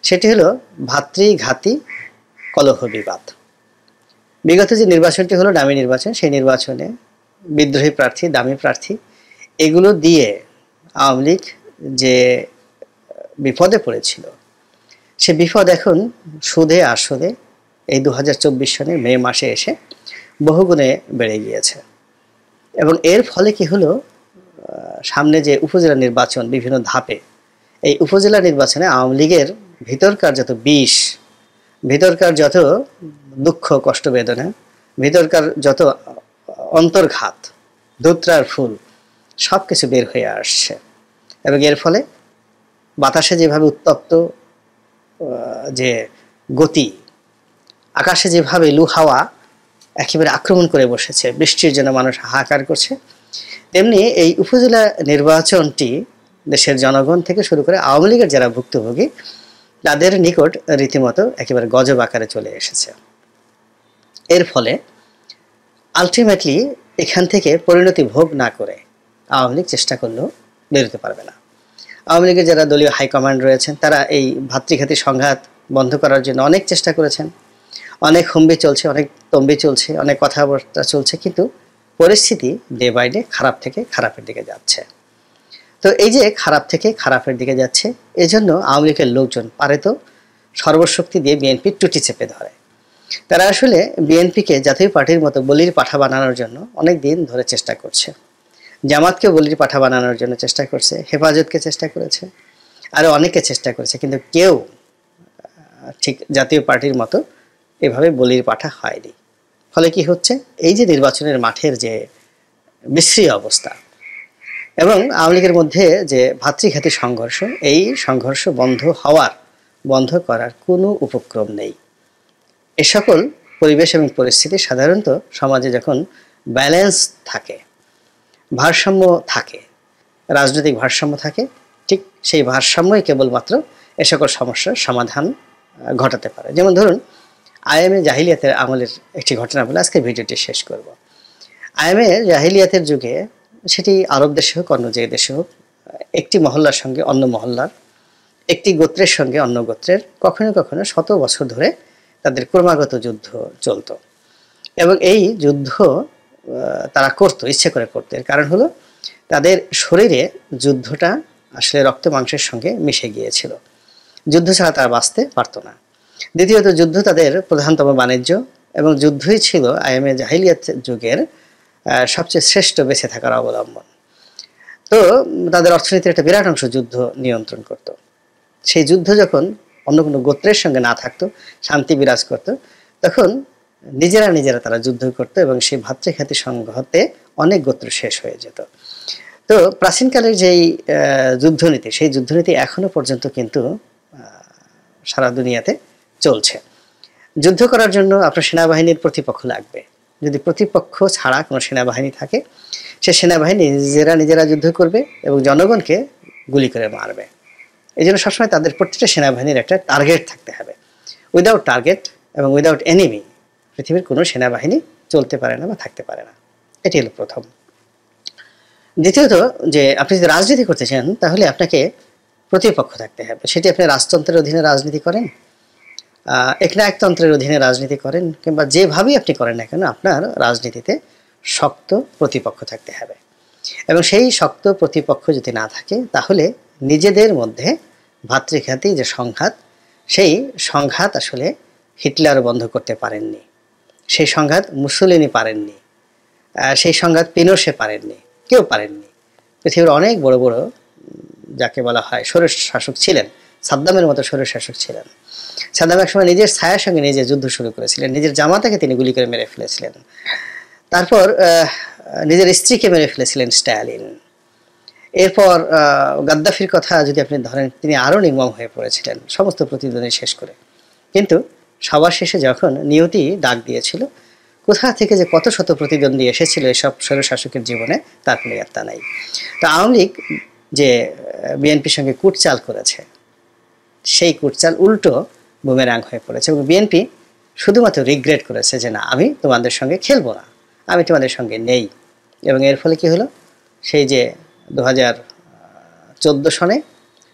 সেটি হলো ভাতৃঘাতী কলহ বিবাদ। বিগত যে নির্বাচনটি হলো ডামি নির্বাচন, সেই নির্বাচনে বিদ্রোহী প্রার্থী, দামি প্রার্থী, এগুলো দিয়ে আওয়ামী লীগ যে বিপদে পড়েছিল, সে বিপদ এখন সুদে আসলে এই 2024 সনের মে মাসে এসে বহুগুণে বেড়ে গিয়েছে। এবং এর ফলে কি হলো, সামনে যে উপজেলা নির্বাচন বিভিন্ন ধাপে, এই উপজেলা নির্বাচনে আওয়ামী লীগের ভিতরকার যত বিষ, ভিতরকার যত দুঃখ কষ্ট বেদনা, ভিতরকার যত অন্তর্ঘাত, ধূত্রার ফুল, সব কিছু বের হয়ে আসছে। এবং এর ফলে বাতাসে যেভাবে উত্তপ্ত যে গতি, আকাশে যেভাবে লু হাওয়া একেবারে আক্রমণ করে বসেছে, বৃষ্টির জন্য মানুষ হাহাকার করছে, তেমনি এই উপজেলা নির্বাচনটি দেশের জনগণ থেকে শুরু করে আওয়ামী লীগের যারা ভুক্তভোগী তাদের নিকট রীতিমতো একেবারে গজব আকারে চলে এসেছে। এর ফলে আলটিমেটলি এখান থেকে পরিণতি ভোগ না করে আওয়ামী লীগ চেষ্টা করলেও বেরোতে পারবে না। আওয়ামী লীগের যারা দলীয় হাইকমান্ড রয়েছেন তারা এই ভাতৃঘাতী সংঘাত বন্ধ করার জন্য অনেক চেষ্টা করেছেন, অনেক হুমবি চলছে, অনেক তম্বি চলছে, অনেক কথাবার্তা চলছে, কিন্তু পরিস্থিতি ডে বাই ডে খারাপ থেকে খারাপের দিকে যাচ্ছে। তো এই যে খারাপ থেকে খারাপের দিকে যাচ্ছে, এজন্য আওয়ামী লীগের লোকজন পারে তো সর্বশক্তি দিয়ে বিএনপির টুটি চেপে ধরে। তারা আসলে বিএনপিকে জাতীয় পার্টির মতো বলির পাঠা বানানোর জন্য অনেক দিন ধরে চেষ্টা করছে। জামাতকে বলির পাঠা বানানোর জন্য চেষ্টা করছে, হেফাজতকে চেষ্টা করেছে, আরও অনেকে চেষ্টা করেছে, কিন্তু কেউ ঠিক জাতীয় পার্টির মতো এভাবে বলির পাঠা হয়নি। ফলে কি হচ্ছে, এই যে নির্বাচনের মাঠের যে বিশ্রী অবস্থা এবং আওয়ামী লীগের মধ্যে যে ভাতৃঘাতী সংঘর্ষ, এই সংঘর্ষ বন্ধ করার কোনো উপক্রম নেই। এ সকল পরিবেশ এবং পরিস্থিতি সাধারণত সমাজে যখন ব্যালেন্স থাকে, ভারসাম্য থাকে, রাজনৈতিক ভারসাম্য থাকে, ঠিক সেই ভারসাম্যই কেবলমাত্র এ সকল সমস্যার সমাধান ঘটাতে পারে। যেমন ধরুন, আইএমএ জাহিলিয়াতের আমলের একটি ঘটনা বলে আজকে ভিডিওটি শেষ করব। আইএমএ জাহিলিয়াতের যুগে, সেটি আরব দেশে হোক অন্য যে দেশে হোক, একটি মহল্লার সঙ্গে অন্য মহল্লার, একটি গোত্রের সঙ্গে অন্য গোত্রের কখনো কখনো শত বছর ধরে তাদের ক্রমাগত যুদ্ধ চলত। এবং এই যুদ্ধ তারা করতো, ইচ্ছে করে করতো। এর কারণ হলো তাদের শরীরে যুদ্ধটা আসলে রক্ত মাংসের সঙ্গে মিশে গিয়েছিল, যুদ্ধ ছাড়া তারা বাঁচতে পারতো না। দ্বিতীয়ত, যুদ্ধ তাদের প্রধানতম বাণিজ্য এবং যুদ্ধই ছিল আইএমএ জাহিলিয়াত যুগের সবচেয়ে শ্রেষ্ঠ বেঁচে থাকার অবলম্বন। তো তাদের অর্থনীতির একটা বিরাট অংশ যুদ্ধ নিয়ন্ত্রণ করত। সেই যুদ্ধ যখন অন্য কোনো গোত্রের সঙ্গে না থাকতো, শান্তি বিরাজ করত, তখন নিজেরা তারা যুদ্ধ করত এবং সেই ভাতৃঘাতী সংঘাতে অনেক গোত্র শেষ হয়ে যেত। তো প্রাচীনকালের যেই যুদ্ধনীতি, সেই যুদ্ধনীতি এখনো পর্যন্ত কিন্তু সারা দুনিয়াতে চলছে। যুদ্ধ করার জন্য আপনার সেনাবাহিনীর প্রতিপক্ষ লাগবে। যদি প্রতিপক্ষ ছাড়া কোনো সেনাবাহিনী থাকে, সে সেনাবাহিনী নিজেরা যুদ্ধ করবে এবং জনগণকে গুলি করে মারবে। এই জন্য সবসময় তাদের প্রত্যেকটা সেনাবাহিনীর একটা টার্গেট থাকতে হবে। উইদাউট টার্গেট এবং উইদাউট এনিমি পৃথিবীর কোনো সেনাবাহিনী চলতে পারে না বা থাকতে পারে না। এটি হলো প্রথম। দ্বিতীয়ত, যে আপনি যদি রাজনীতি করতে চান তাহলে আপনাকে প্রতিপক্ষ থাকতে হবে। সেটি আপনি রাজতন্ত্রের অধীনে রাজনীতি করেন, একনায়কতন্ত্রের অধীনে রাজনীতি করেন, কিংবা যেভাবেই আপনি করেন না কেন, আপনার রাজনীতিতে শক্ত প্রতিপক্ষ থাকতে হবে। এবং সেই শক্ত প্রতিপক্ষ যদি না থাকে, তাহলে নিজেদের মধ্যে ভাতৃঘাতী যে সংঘাত, সেই সংঘাত আসলে হিটলার বন্ধ করতে পারেননি, সেই সংঘাত মুসোলিনি পারেননি, সেই সংঘাত পিনোশে পারেননি, কেউ পারেননি। পৃথিবীর অনেক বড় বড় যাকে বলা হয় স্বৈর শাসক ছিলেন, সাদ্দামের মতো স্বৈর শাসক ছিলেন। সাদ্দাম একসময় নিজের ছায়ার সঙ্গে নিজে যুদ্ধ শুরু করেছিলেন, নিজের জামাতাকে তিনি গুলি করে মেরে ফেলেছিলেন, তারপর নিজের স্ত্রীকে মেরে ফেলেছিলেন স্ট্যালিন। এরপর গাদ্দাফির কথা যদি আপনি ধরেন, তিনি আরও নির্মম হয়ে পড়েছিলেন সমস্ত প্রতিদ্বন্দ্বী শেষ করে। কিন্তু সবার শেষে যখন নিয়তি ডাক দিয়েছিল, কোথা থেকে যে কত শত প্রতিদ্বন্দ্বী এসেছিল এসব স্বৈরশাসকের জীবনে, তার কোনো ইয়ত্তা নাই। তো আওয়ামী লীগ যে বিএনপির সঙ্গে কূটচাল করেছে, সেই কূটচাল উল্টো বুমেরাং হয়ে পড়েছে এবং বিএনপি শুধুমাত্র রিগ্রেট করেছে যে না, আমি তোমাদের সঙ্গে খেলবো না, আমি তোমাদের সঙ্গে নেই। এবং এর ফলে কি হলো, সেই যে 2014 সনে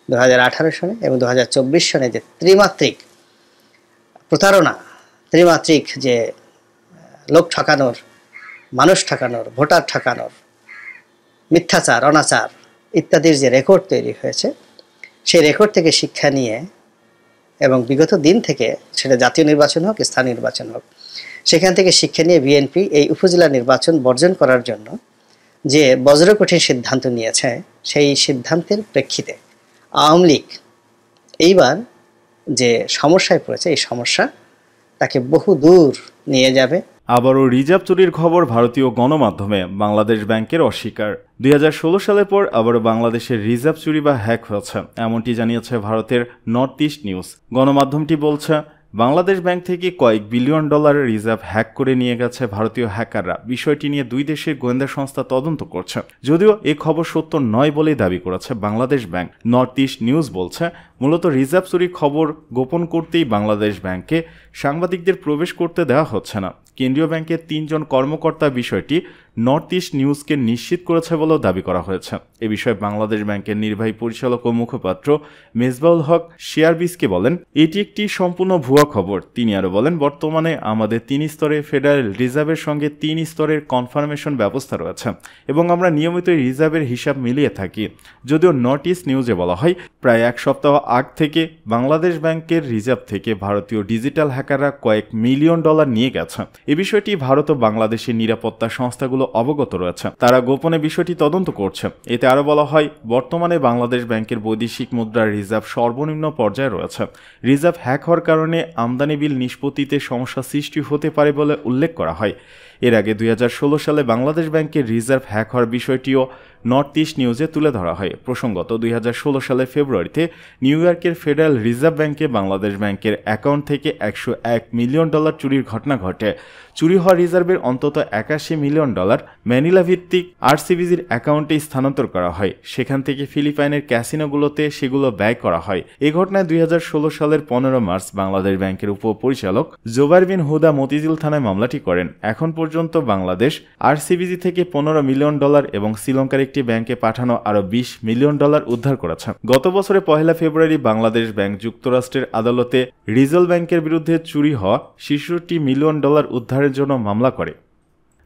2018 সনে এবং 2024 সনে যে ত্রিমাত্রিক প্রতারণা, ত্রিমাত্রিক যে লোক ঠকানোর, মানুষ ঠকানোর, ভোটার ঠকানোর, মিথ্যাচার, অনাচার ইত্যাদির যে রেকর্ড তৈরি হয়েছে, সেই রেকর্ড থেকে শিক্ষা নিয়ে এবং বিগত দিন থেকে, সেটা জাতীয় নির্বাচন হোক, স্থানীয় নির্বাচন হোক, সেখান থেকে শিক্ষা নিয়ে বিএনপি এই উপজেলা নির্বাচন বর্জন করার জন্য যে বজ্রকঠিন সিদ্ধান্ত নিয়েছে, সেই সিদ্ধান্তের প্রেক্ষিতে আওয়ামী লীগ এইবার যে সমস্যায় পড়েছে, এই সমস্যা তাকে বহু দূর নিয়ে যাবে। আবারও রিজার্ভ চুরির খবর ভারতীয় গণমাধ্যমে, বাংলাদেশ ব্যাংকের অস্বীকার। 2016 সালের পর আবারও বাংলাদেশের রিজার্ভ চুরি বা হ্যাক হয়েছে, এমনটি জানিয়েছে ভারতের নর্থ ইস্ট নিউজ। গণমাধ্যমটি বলছে, বাংলাদেশ ব্যাংক থেকে কয়েক বিলিয়ন ডলারের রিজার্ভ হ্যাক করে নিয়ে গেছে ভারতীয় হ্যাকাররা। বিষয়টি নিয়ে দুই দেশের গোয়েন্দা সংস্থা তদন্ত করছে, যদিও এ খবর সত্য নয় বলেই দাবি করেছে Bangladesh bank. North east news বলছে, মূলত রিজার্ভ চুরির খবর গোপন করতেই বাংলাদেশ ব্যাংকে সাংবাদিকদের প্রবেশ করতে দেওয়া হচ্ছে না। কেন্দ্রীয় ব্যাংকের 3 জন কর্মকর্তা বিষয়টি নর্থ ইস্ট নিউজকে নিশ্চিত করেছে বলেও দাবি করা হয়েছে। এ বিষয়ে বাংলাদেশ ব্যাংকের নির্বাহী পরিচালক ও মুখপাত্র মেজবাউল হক শেয়ারবিজকে বলেন, এটি একটি সম্পূর্ণ ভুয়া খবর। তিনি আরও বলেন, বর্তমানে আমাদের 3 স্তরে ফেডারেল রিজার্ভের সঙ্গে 3 স্তরের কনফার্মেশন ব্যবস্থা রয়েছে এবং আমরা নিয়মিত রিজার্ভের হিসাব মিলিয়ে থাকি। যদিও নর্থ ইস্ট নিউজে বলা হয়, প্রায় 1 সপ্তাহ আগ থেকে বাংলাদেশ ব্যাংকের রিজার্ভ থেকে ভারতীয় ডিজিটাল হ্যাকাররা কয়েক মিলিয়ন ডলার নিয়ে গেছে। এ বিষয়টি ভারত ও বাংলাদেশের নিরাপত্তা সংস্থাগুলো অবগত রয়েছে, তারা গোপনে বিষয়টি তদন্ত করছে। এতে আরও বলা হয়, বর্তমানে বাংলাদেশ ব্যাংকের বৈদেশিক মুদ্রার রিজার্ভ সর্বনিম্ন পর্যায়ে রয়েছে। রিজার্ভ হ্যাক হওয়ার কারণে আমদানি বিল নিষ্পত্তিতে সমস্যা সৃষ্টি হতে পারে বলে উল্লেখ করা হয়। এর আগে 2016 সালে বাংলাদেশ ব্যাংকের রিজার্ভ হ্যাক হওয়ার বিষয়টিও নর্থ ইস্ট নিউজে তুলে ধরা হয়। প্রসঙ্গত, 2016 সালের ফেব্রুয়ারিতে নিউ ইয়র্কের ফেডারেল রিজার্ভ ব্যাংকে বাংলাদেশ ব্যাংকের অ্যাকাউন্ট থেকে 101 মিলিয়ন ডলার চুরির ঘটনা ঘটে। চুরি হওয়া রিজার্ভের অন্তত 81 মিলিয়ন ডলার ম্যানিলা ভিত্তিক আরসিবিজির অ্যাকাউন্টে স্থানান্তর করা হয়। সেখান থেকে ফিলিপাইনের ক্যাসিনোগুলোতে সেগুলো ব্যয় করা হয়। এ ঘটনায় 2016 সালের 15 মার্চ বাংলাদেশ ব্যাংকের উপপরিচালক জোবাইর বিন হুদা মতিঝিল থানায় মামলাটি করেন। এখন পর্যন্ত বাংলাদেশ আরসিবিজি থেকে 15 মিলিয়ন ডলার এবং শ্রীলঙ্কার একটি ব্যাংকে পাঠানো আরও 20 মিলিয়ন ডলার উদ্ধার করেছে। গত বছরের 1 ফেব্রুয়ারি বাংলাদেশ ব্যাংক যুক্তরাষ্ট্রের আদালতে রিজল ব্যাংকের বিরুদ্ধে চুরি হওয়া 66 মিলিয়ন ডলার উদ্ধারের জন্য মামলা করে।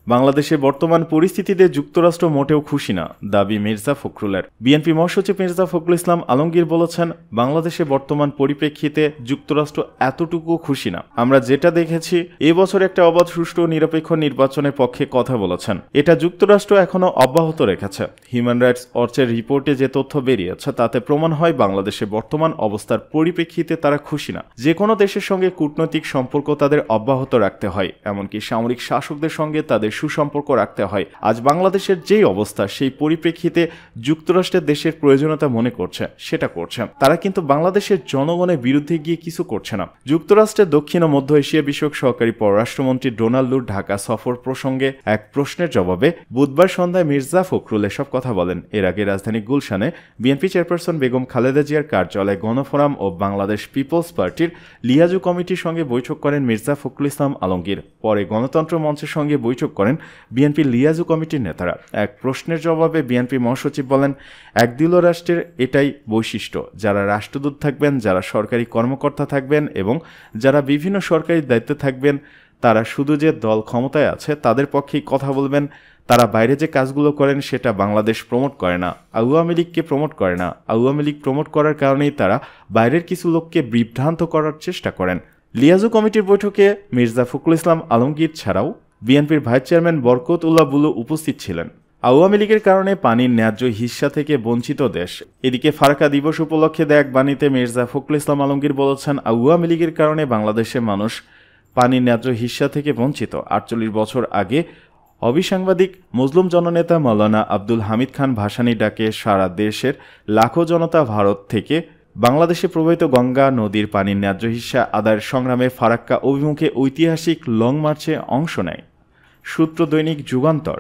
বাংলাদেশের বর্তমান পরিস্থিতিতে যুক্তরাষ্ট্র মোটেও খুশি না, দাবি মির্জা ফখরুলের। বিএনপি মহাসচিব মির্জা ফখরুল ইসলাম আলমগীর বলেছেন, বাংলাদেশের বর্তমান পরিপ্রেক্ষিতে যুক্তরাষ্ট্র এতটুকু খুশি না। আমরা যেটা দেখেছি, এবছর একটা অবাধ, সুষ্ঠু ও নিরপেক্ষ নির্বাচনের পক্ষে কথা বলেছেন। এটা যুক্তরাষ্ট্র এখনো অব্যাহত রেখেছে। হিউম্যান রাইটস ওয়াচের রিপোর্টে যে তথ্য বেরিয়েছে তাতে প্রমাণ হয় বাংলাদেশের বর্তমান অবস্থার পরিপ্রেক্ষিতে তারা খুশি না। যে কোনো দেশের সঙ্গে কূটনৈতিক সম্পর্ক তাদের অব্যাহত রাখতে হয়, এমনকি সামরিক শাসকদের সঙ্গে তাদের সুসম্পর্ক রাখতে হয়। আজ বাংলাদেশের যেই অবস্থা, সেই পরিপ্রেক্ষিতে যুক্তরাষ্ট্রের দেশের প্রয়োজনীয়তা মনে করছে, সেটা করছে। তারা কিন্তু বাংলাদেশের জনগণের বিরুদ্ধে গিয়ে কিছু করছে না। যুক্তরাষ্ট্রের দক্ষিণ ও মধ্য এশিয়া বিষয়ক সহকারী পররাষ্ট্রমন্ত্রী ডোনাল্ডুর ঢাকা সফর প্রসঙ্গে এক প্রশ্নের জবাবে বুধবার সন্ধ্যায় মির্জা ফখরুল এসব কথা বলেন। এর আগে রাজধানী গুলশানে বিএনপি চেয়ারপারসন বেগম খালেদা জিয়ার কার্যালয়ে গণফোরাম ও বাংলাদেশ পিপলস পার্টির লিয়াজু কমিটির সঙ্গে বৈঠক করেন মির্জা ফখরুল ইসলাম আলমগীর। পরে গণতন্ত্র মঞ্চের সঙ্গে বৈঠক করেন বিএনপি লিয়াজু কমিটির নেতারা। এক প্রশ্নের জবাবে বিএনপি মহাসচিব বলেন, একদলীয় রাষ্ট্রের এটাই বৈশিষ্ট্য। যারা রাষ্ট্রদূত থাকবেন, যারা সরকারি কর্মকর্তা থাকবেন এবং যারা বিভিন্ন সরকারি দায়িত্বে থাকবেন, তারা শুধু যে দল ক্ষমতায় আছে তাদের পক্ষেই কথা বলবেন। তারা বাইরে যে কাজগুলো করেন সেটা বাংলাদেশ প্রমোট করে না, আওয়ামী লীগকে প্রমোট করে না। আওয়ামী লীগ প্রমোট করার কারণেই তারা বাইরের কিছু লোককে বিভ্রান্ত করার চেষ্টা করেন। লিয়াজু কমিটির বৈঠকে মির্জা ফখরুল ইসলাম আলমগীর ছাড়াও বিএনপির ভাইস চেয়ারম্যান বরকত উল্লাহ বুলু উপস্থিত ছিলেন। আওয়ামী লীগের কারণে পানির ন্যায্য হিস্সা থেকে বঞ্চিত দেশ। এদিকে ফারাক্কা দিবস উপলক্ষে দেয়া এক বাণীতে মির্জা ফখরুল ইসলাম আলমগীর বলেছেন, আওয়ামী লীগের কারণে বাংলাদেশের মানুষ পানির ন্যায্য হিস্সা থেকে বঞ্চিত। 48 বছর আগে অবিসাংবাদিক মুসলিম জননেতা মৌলানা আব্দুল হামিদ খান ভাসানী ডাকে সারা দেশের লাখো জনতা ভারত থেকে বাংলাদেশে প্রবাহিত গঙ্গা নদীর পানির ন্যায্য হিস্সা আদায়ের সংগ্রামে ফারাক্কা অভিমুখে ঐতিহাসিক লং মার্চে অংশ নেয়। সূত্র দৈনিক যুগান্তর।